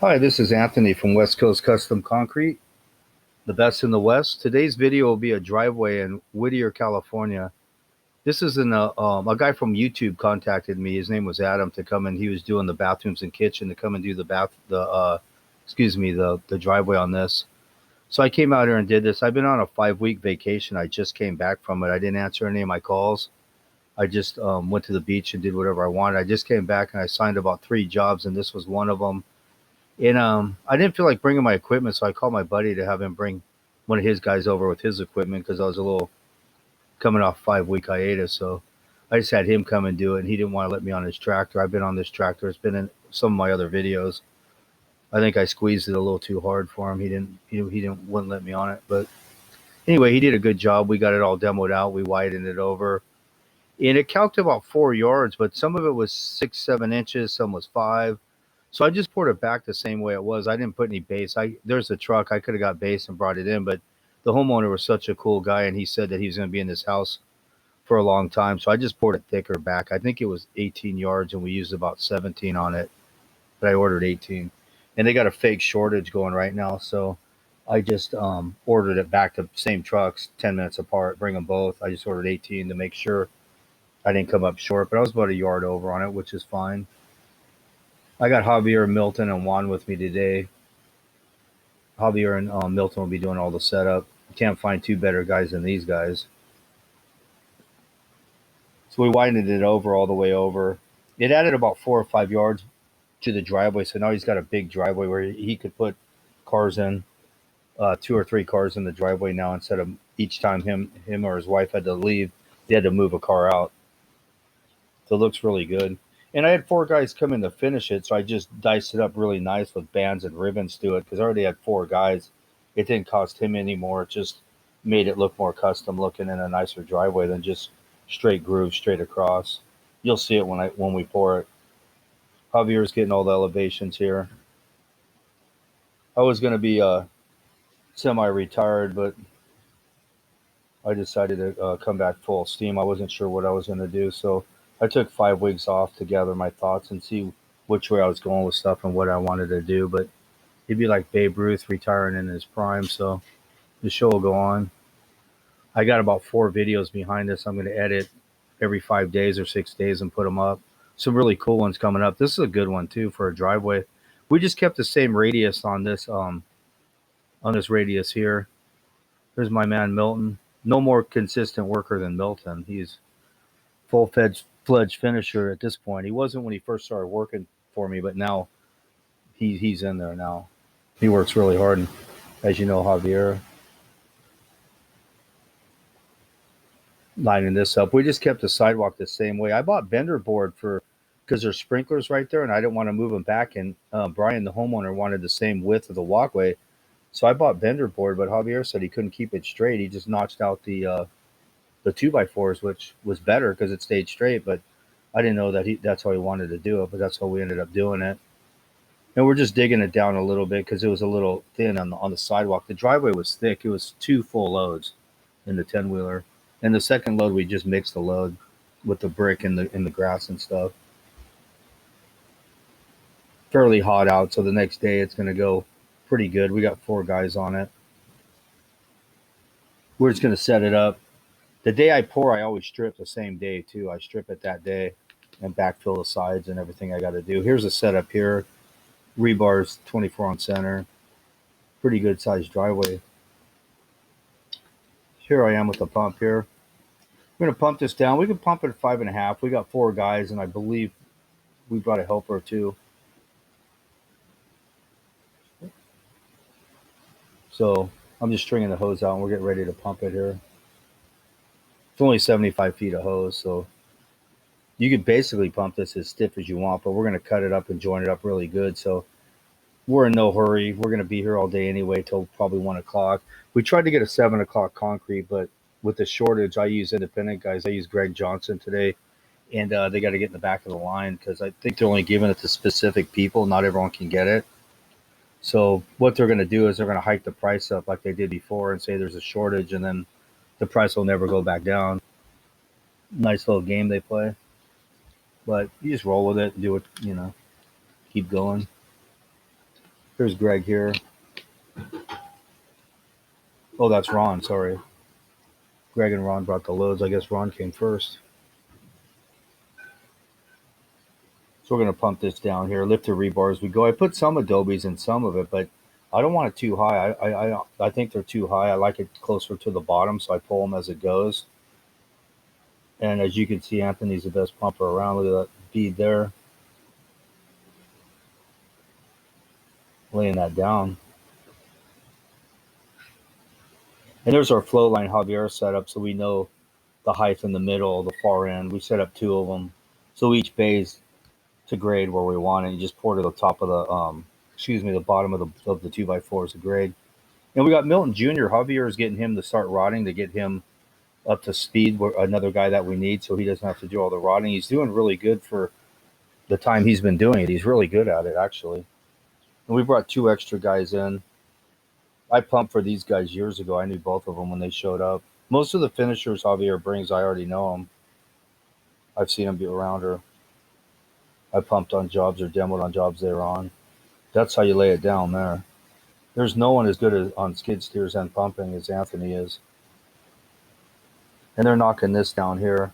Hi, this is Anthony from West Coast Custom Concrete, the best in the West. Today's video will be a driveway in Whittier, California. This is a guy from YouTube contacted me. His name was Adam to come in. He was doing the bathrooms and kitchen to come and do the driveway on this. So I came out here and did this. I've been on a 5-week vacation. I just came back from it. I didn't answer any of my calls. I just went to the beach and did whatever I wanted. I just came back and I signed about 3 jobs, and this was one of them. And I didn't feel like bringing my equipment, so I called my buddy to have him bring one of his guys over with his equipment because I was a little coming off 5-week hiatus. So I just had him come and do it, and he didn't want to let me on his tractor. I've been on this tractor. It's been in some of my other videos. I think I squeezed it a little too hard for him. He wouldn't let me on it. But anyway, he did a good job. We got it all demoed out. We widened it over. And it calced about 4 yards, but some of it was 6, 7 inches, some was 5. So I just poured it back the same way it was. I didn't put any base. There's a truck. I could have got base and brought it in, but the homeowner was such a cool guy, and he said that he was going to be in this house for a long time. So I just poured it thicker back. I think it was 18 yards, and we used about 17 on it, but I ordered 18. And they got a fake shortage going right now, so I just ordered it back to same trucks, 10 minutes apart, bring them both. I just ordered 18 to make sure I didn't come up short, but I was about a yard over on it, which is fine. I got Javier, Milton, and Juan with me today. Javier and Milton will be doing all the setup. You can't find two better guys than these guys. So we widened it over all the way over. It added about 4 or 5 yards to the driveway, so now he's got a big driveway where he could put cars in, 2 or 3 cars in the driveway now instead of each time him or his wife had to leave, they had to move a car out. So it looks really good. And I had 4 guys come in to finish it, so I just diced it up really nice with bands and ribbons to it because I already had 4 guys. It didn't cost him any more. It just made it look more custom looking and a nicer driveway than just straight groove straight across. You'll see it when we pour it. Javier's getting all the elevations here. I was going to be semi-retired, but I decided to come back full steam. I wasn't sure what I was going to do, so I took 5 weeks off to gather my thoughts and see which way I was going with stuff and what I wanted to do. But he'd be like Babe Ruth retiring in his prime, so the show will go on. I got about 4 videos behind this. I'm going to edit every 5 days or 6 days and put them up. Some really cool ones coming up. This is a good one too for a driveway. We just kept the same radius on this radius here. There's my man Milton. No more consistent worker than Milton. He's full-fledged finisher at this point. He wasn't when he first started working for me, but now he's in there now. He works really hard, and as you know, Javier lining this up. We just kept the sidewalk the same way. I bought bender board for because there's sprinklers right there, and I didn't want to move them back. And Brian, the homeowner, wanted the same width of the walkway, so I bought bender board. But Javier said he couldn't keep it straight. He just notched out the 2x4s, which was better because it stayed straight. But I didn't know that that's how he wanted to do it, but that's how we ended up doing it. And we're just digging it down a little bit because it was a little thin on the sidewalk. The driveway was thick. It was 2 full loads in the 10-wheeler. And the second load, we just mixed the load with the brick and the grass and stuff. Fairly hot out, so the next day it's going to go pretty good. We got 4 guys on it. We're just going to set it up. The day I pour, I always strip the same day too. I strip it that day and backfill the sides and everything I got to do. Here's the setup here. Rebars 24 on center. Pretty good sized driveway. Here I am with the pump here. We're going to pump this down. We can pump it at 5.5. We got 4 guys, and I believe we brought a helper too. So I'm just stringing the hose out, and we're getting ready to pump it here. It's only 75 feet of hose, so you could basically pump this as stiff as you want, but we're going to cut it up and join it up really good. So we're in no hurry. We're going to be here all day anyway till probably 1 o'clock. We tried to get a 7 o'clock concrete, but with the shortage, I use independent guys. I use Greg Johnson today, and they got to get in the back of the line because I think they're only giving it to specific people. Not everyone can get it. So what they're going to do is they're going to hike the price up like they did before and say there's a shortage, and then the price will never go back down. Nice little game they play. But you just roll with it and do it, keep going. Here's Greg here. Oh, that's Ron. Sorry. Greg and Ron brought the loads. I guess Ron came first. So we're going to pump this down here, lift the rebar as we go. I put some adobes in some of it, but I don't want it too high. I think they're too high. I like it closer to the bottom, so I pull them as it goes. And as you can see, Anthony's the best pumper around. Look at that bead there. Laying that down. And there's our flow line Javier setup, so we know the height in the middle, the far end. We set up 2 of them, so each bay's to grade where we want it. You just pour to the top of the the bottom of the 2x4 is a grade. And we got Milton Jr. Javier is getting him to start rotting to get him up to speed. Another guy that we need, so he doesn't have to do all the rotting. He's doing really good for the time he's been doing it. He's really good at it, actually. And we brought 2 extra guys in. I pumped for these guys years ago. I knew both of them when they showed up. Most of the finishers Javier brings, I already know them. I've seen them be around her. I pumped on jobs or demoed on jobs they're on. That's how you lay it down there. There's no one as good as on skid steers and pumping as Anthony is. And they're knocking this down here.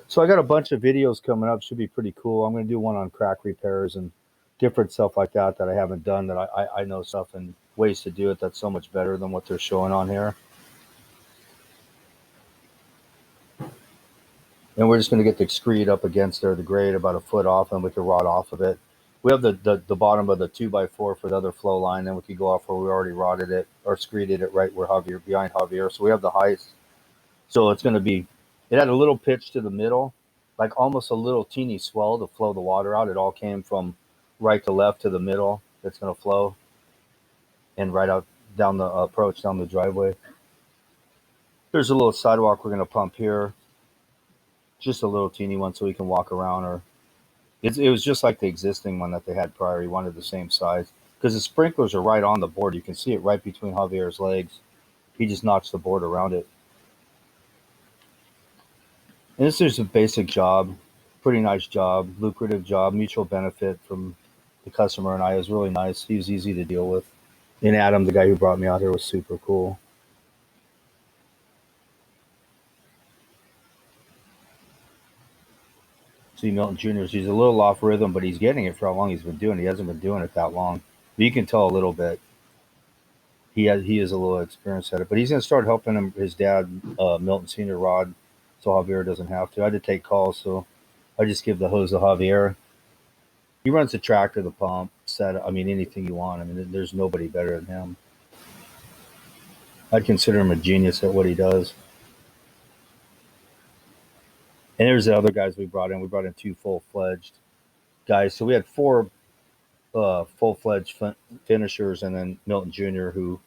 So I got a bunch of videos coming up. Should be pretty cool. I'm going to do one on crack repairs and different stuff like that I haven't done, that I know stuff and ways to do it that's so much better than what they're showing on here. And we're just going to get the screed up against there, the grade about a foot off, and we can rod off of it. We have the bottom of the 2x4 for the other flow line, then we could go off where we already rodded it or screeded it right where Javier, behind Javier. So we have the heights. So it's going to be, it had a little pitch to the middle, like almost a little teeny swell to flow the water out. It all came from right to left to the middle. That's going to flow and right out down the approach, down the driveway. There's a little sidewalk we're going to pump here. Just a little teeny one so we can walk around. Or it was just like the existing one that they had prior. He wanted the same size because the sprinklers are right on the board. You can see it right between Javier's legs. He just notched the board around it. And this is a basic job, pretty nice job, lucrative job, mutual benefit from the customer and I. It was really nice. He was easy to deal with. And Adam, the guy who brought me out here, was super cool. See, Milton Jr., he's a little off rhythm, but he's getting it for how long he's been doing it. He hasn't been doing it that long. But you can tell a little bit. He is a little experienced at it. But he's going to start helping him, his dad, Milton Sr. rod, so Javier doesn't have to. I had to take calls, so I just give the hose to Javier. He runs the tractor, the pump, anything you want. I mean, there's nobody better than him. I'd consider him a genius at what he does. And there's the other guys we brought in. We brought in 2 full-fledged guys. So we had 4 full-fledged finishers, and then Milton Jr., who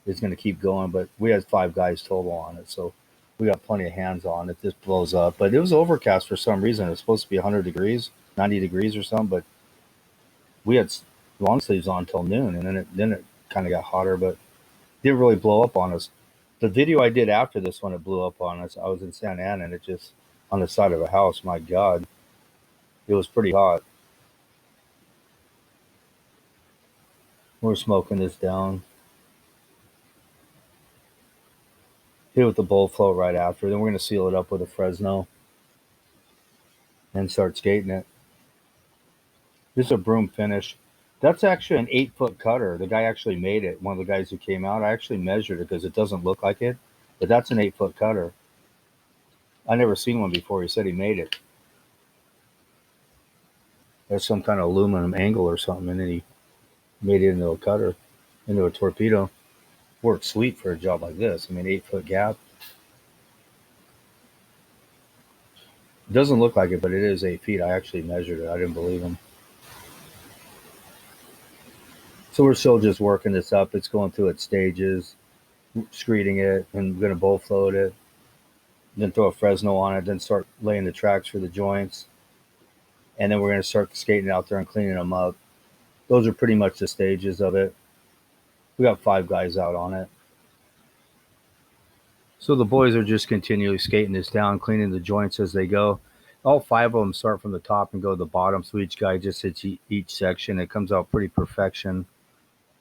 is going to keep going. But we had 5 guys total on it, so we got plenty of hands on it. This blows up. But it was overcast for some reason. It was supposed to be 100 degrees, 90 degrees or something. But we had long sleeves on until noon, and then it kind of got hotter, but it didn't really blow up on us. The video I did after this one, it blew up on us. I was in Santa Ana, and it just, on the side of a house, my God, it was pretty hot. We're smoking this down. Hit with the bowl float right after. Then we're going to seal it up with a Fresno and start skating it. This is a broom finish. That's actually an 8-foot cutter. The guy actually made it. One of the guys who came out, I actually measured it because it doesn't look like it, but that's an 8-foot cutter. I never seen one before. He said he made it. There's some kind of aluminum angle or something, and then he made it into a cutter, into a torpedo. Worked sweet for a job like this. I mean, 8-foot gap. It doesn't look like it, but it is 8 feet. I actually measured it. I didn't believe him. So we're still just working this up. It's going through its stages, screeding it, and we're going to bowl float it. Then throw a Fresno on it, then start laying the tracks for the joints. And then we're going to start skating out there and cleaning them up. Those are pretty much the stages of it. We got 5 guys out on it. So the boys are just continually skating this down, cleaning the joints as they go. All five of them start from the top and go to the bottom, so each guy just hits each section. It comes out pretty perfection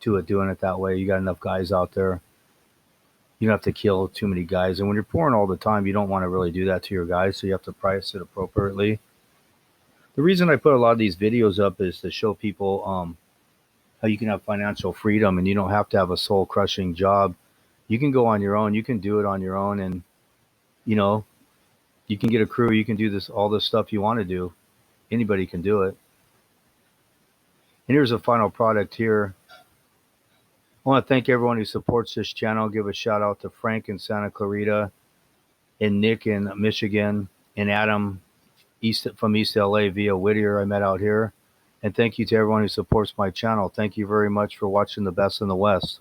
to it doing it that way. You got enough guys out there. You don't have to kill too many guys. And when you're pouring all the time, you don't want to really do that to your guys, so you have to price it appropriately. The reason I put a lot of these videos up is to show people how you can have financial freedom and you don't have to have a soul crushing job. You can go on your own. You can do it on your own, and you know you can get a crew. You can do all this stuff you want to do. Anybody can do it. And here's a final product here. I want to thank everyone who supports this channel. Give a shout out to Frank in Santa Clarita, and Nick in Michigan, and Adam from East LA via Whittier I met out here. And thank you to everyone who supports my channel. Thank you very much for watching The Best in the West.